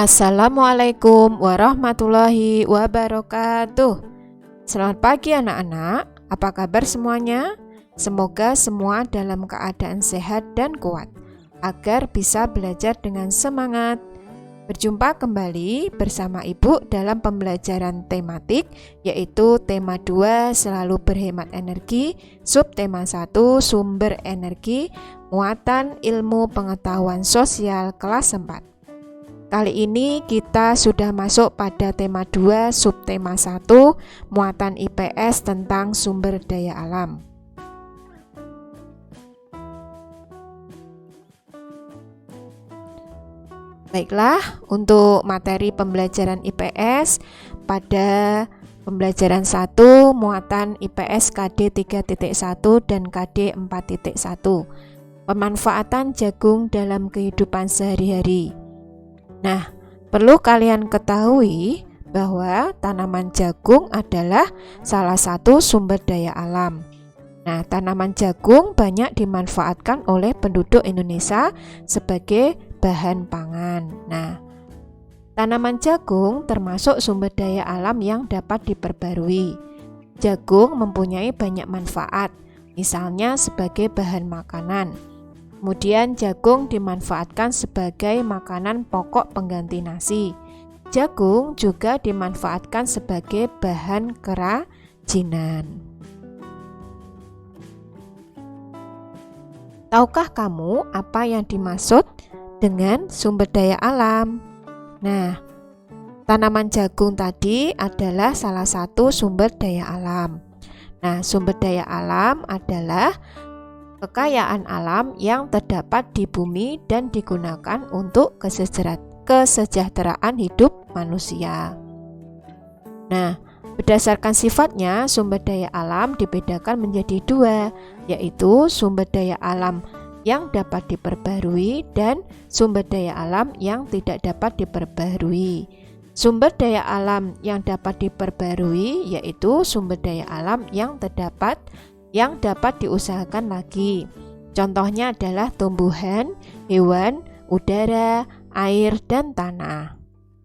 Assalamualaikum warahmatullahi wabarakatuh. Selamat pagi anak-anak, apa kabar semuanya? Semoga semua dalam keadaan sehat dan kuat, agar bisa belajar dengan semangat. Berjumpa kembali bersama Ibu dalam pembelajaran tematik, yaitu tema 2 selalu berhemat energi, subtema 1 sumber energi, muatan ilmu pengetahuan sosial kelas 4. Kali ini kita sudah masuk pada tema 2 subtema 1 muatan IPS tentang sumber daya alam. Baiklah, untuk materi pembelajaran IPS pada pembelajaran 1 muatan IPS KD 3.1 dan KD 4.1. Pemanfaatan jagung dalam kehidupan sehari-hari. Nah, perlu kalian ketahui bahwa tanaman jagung adalah salah satu sumber daya alam. Nah, tanaman jagung banyak dimanfaatkan oleh penduduk Indonesia sebagai bahan pangan. Nah, tanaman jagung termasuk sumber daya alam yang dapat diperbarui. Jagung mempunyai banyak manfaat, misalnya sebagai bahan makanan. Kemudian jagung dimanfaatkan sebagai makanan pokok pengganti nasi. Jagung juga dimanfaatkan sebagai bahan kerajinan. Tahukah kamu apa yang dimaksud dengan sumber daya alam? Nah, tanaman jagung tadi adalah salah satu sumber daya alam. Nah, sumber daya alam adalah kekayaan alam yang terdapat di bumi dan digunakan untuk kesejahteraan hidup manusia. Nah, berdasarkan sifatnya, sumber daya alam dibedakan menjadi 2, yaitu sumber daya alam yang dapat diperbarui dan sumber daya alam yang tidak dapat diperbarui. Sumber daya alam yang dapat diperbarui yaitu sumber daya alam yang dapat diusahakan lagi. Contohnya adalah tumbuhan, hewan, udara, air, dan tanah.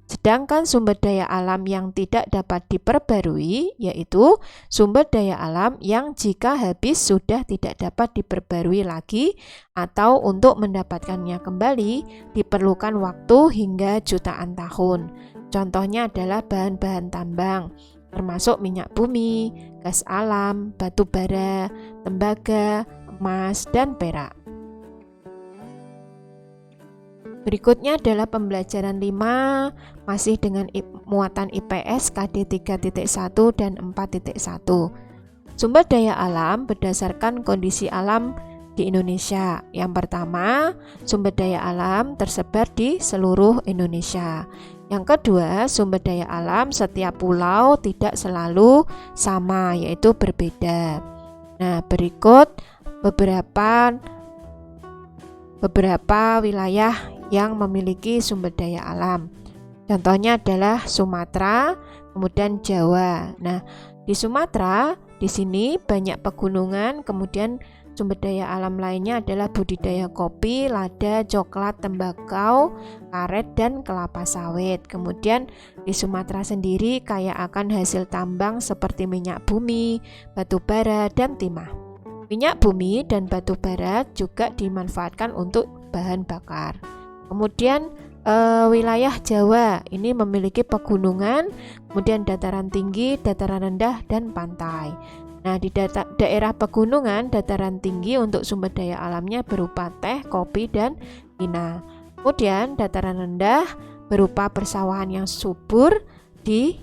Sedangkan sumber daya alam yang tidak dapat diperbarui yaitu sumber daya alam yang jika habis sudah tidak dapat diperbarui lagi atau untuk mendapatkannya kembali diperlukan waktu hingga jutaan tahun. Contohnya adalah bahan-bahan tambang, termasuk minyak bumi, gas alam, batu bara, tembaga, emas, dan perak. Berikutnya adalah pembelajaran 5, masih dengan muatan IPS KD 3.1 dan 4.1. Sumber daya alam berdasarkan kondisi alam di Indonesia. Yang pertama, sumber daya alam tersebar di seluruh Indonesia. Yang kedua, sumber daya alam setiap pulau tidak selalu sama, yaitu berbeda. Nah, berikut beberapa wilayah yang memiliki sumber daya alam. Contohnya adalah Sumatera, kemudian Jawa. Nah, di Sumatera, di sini banyak pegunungan, kemudian sumber daya alam lainnya adalah budidaya kopi, lada, coklat, tembakau, karet, dan kelapa sawit. Kemudian di Sumatera sendiri kaya akan hasil tambang seperti minyak bumi, batu bara, dan timah. Minyak bumi dan batu bara juga dimanfaatkan untuk bahan bakar. Kemudian wilayah Jawa ini memiliki pegunungan, kemudian dataran tinggi, dataran rendah, dan pantai. Nah, di daerah pegunungan, dataran tinggi untuk sumber daya alamnya berupa teh, kopi, dan mina. Kemudian dataran rendah berupa persawahan yang subur di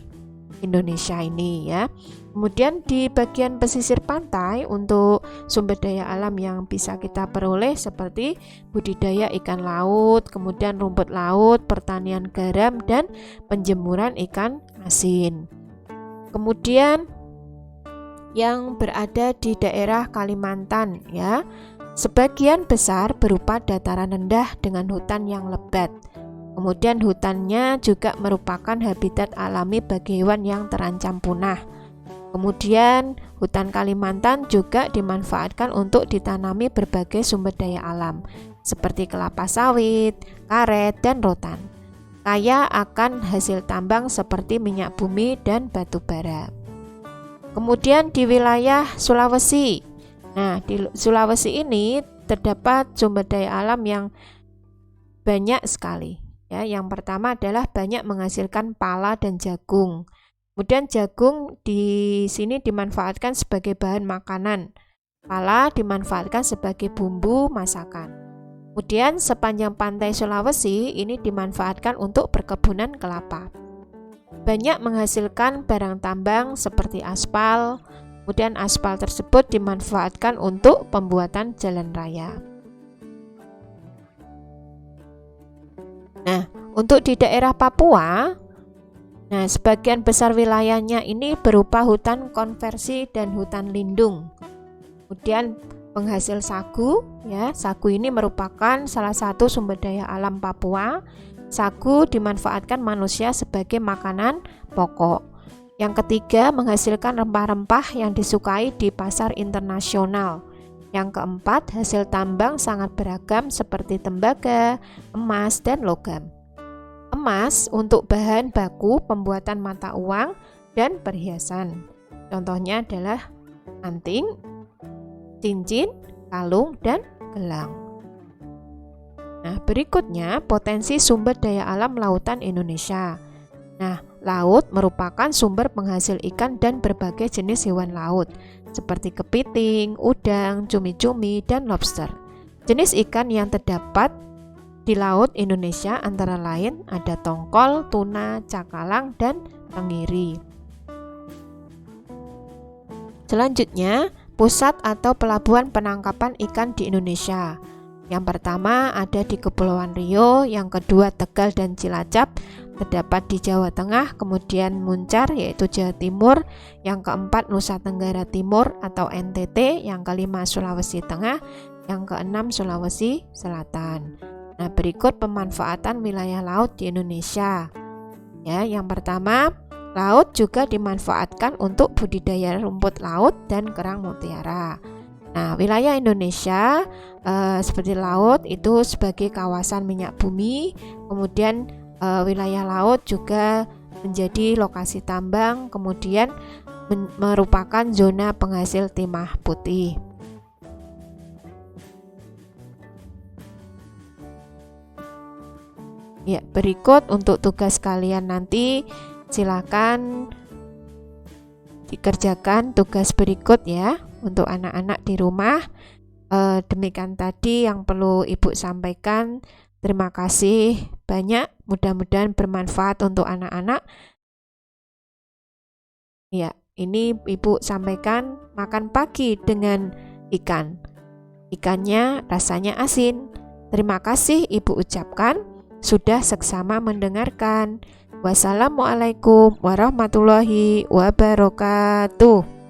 Indonesia ini ya. Kemudian di bagian pesisir pantai untuk sumber daya alam yang bisa kita peroleh seperti budidaya ikan laut, kemudian rumput laut, pertanian garam, dan penjemuran ikan asin. Kemudian yang berada di daerah Kalimantan ya, sebagian besar berupa dataran rendah dengan hutan yang lebat. Kemudian hutannya juga merupakan habitat alami bagi hewan yang terancam punah. Kemudian hutan Kalimantan juga dimanfaatkan untuk ditanami berbagai sumber daya alam seperti kelapa sawit, karet, dan rotan. kaya akan hasil tambang seperti minyak bumi dan batu bara. Kemudian di wilayah Sulawesi. Nah, di Sulawesi ini terdapat sumber daya alam yang banyak sekali. Ya, yang pertama adalah banyak menghasilkan pala dan jagung. Kemudian jagung di sini dimanfaatkan sebagai bahan makanan. Pala dimanfaatkan sebagai bumbu masakan. Kemudian sepanjang pantai Sulawesi ini dimanfaatkan untuk perkebunan kelapa. Banyak menghasilkan barang tambang seperti aspal. Kemudian aspal tersebut dimanfaatkan untuk pembuatan jalan raya. Nah, untuk di daerah Papua, nah sebagian besar wilayahnya ini berupa hutan konversi dan hutan lindung. Kemudian penghasil sagu, ya, sagu ini merupakan salah satu sumber daya alam Papua. Sagu dimanfaatkan manusia sebagai makanan pokok. Yang ketiga, menghasilkan rempah-rempah yang disukai di pasar internasional. Yang keempat, hasil tambang sangat beragam seperti tembaga, emas, dan logam. Emas untuk bahan baku pembuatan mata uang dan perhiasan. Contohnya adalah anting, cincin, kalung, dan gelang. Nah, berikutnya potensi sumber daya alam lautan Indonesia. Nah, laut merupakan sumber penghasil ikan dan berbagai jenis hewan laut seperti kepiting, udang, cumi-cumi, dan lobster. Jenis ikan yang terdapat di laut Indonesia antara lain ada tongkol, tuna, cakalang, dan tenggiri. Selanjutnya, pusat atau pelabuhan penangkapan ikan di Indonesia. Yang pertama ada di Kepulauan Riau, yang kedua Tegal dan Cilacap, terdapat di Jawa Tengah, kemudian Muncar yaitu Jawa Timur, yang keempat Nusa Tenggara Timur atau NTT, yang kelima Sulawesi Tengah, yang keenam Sulawesi Selatan. Nah, berikut pemanfaatan wilayah laut di Indonesia. Ya, yang pertama, laut juga dimanfaatkan untuk budidaya rumput laut dan kerang mutiara. Nah, wilayah Indonesia seperti laut itu sebagai kawasan minyak bumi, kemudian wilayah laut juga menjadi lokasi tambang, kemudian merupakan zona penghasil timah putih. Ya, berikut untuk tugas kalian nanti, silakan dikerjakan tugas berikut ya untuk anak-anak di rumah. Demikian tadi yang perlu Ibu sampaikan. Terima kasih banyak, mudah-mudahan bermanfaat untuk anak-anak. Ya, ini Ibu sampaikan makan pagi dengan ikan. Ikannya rasanya asin. Terima kasih Ibu ucapkan, sudah seksama mendengarkan. Wassalamualaikum warahmatullahi wabarakatuh.